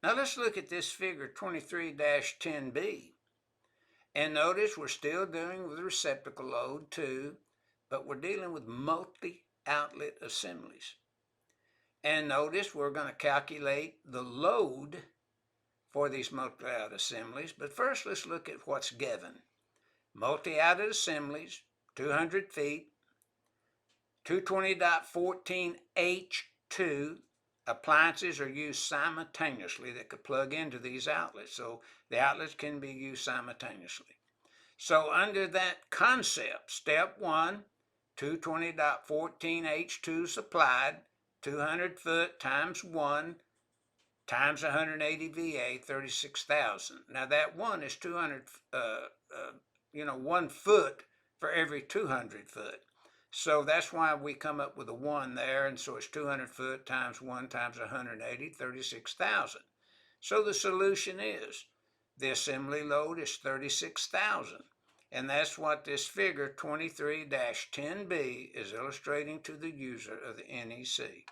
Now let's look at this figure 23-10B. And notice we're still dealing with receptacle load too, but we're dealing with multi-outlet assemblies. And notice we're going to calculate the load for these multi-outlet assemblies. But first let's look at what's given. Multi-outlet assemblies, 200 feet, 220.14H2 appliances are used simultaneously that could plug into these outlets. So the outlets can be used simultaneously. So under that concept, step 1, 220.14H2 supplied, 200 foot times 1 times 180 VA, 36,000. Now that 1 is 200, 1 foot for every 200 foot. So that's why we come up with a 1 there, and so it's 200 foot times 1 times 180, 36,000. So the solution is, the assembly load is 36,000. And that's what this figure 23-10B is illustrating to the user of the NEC.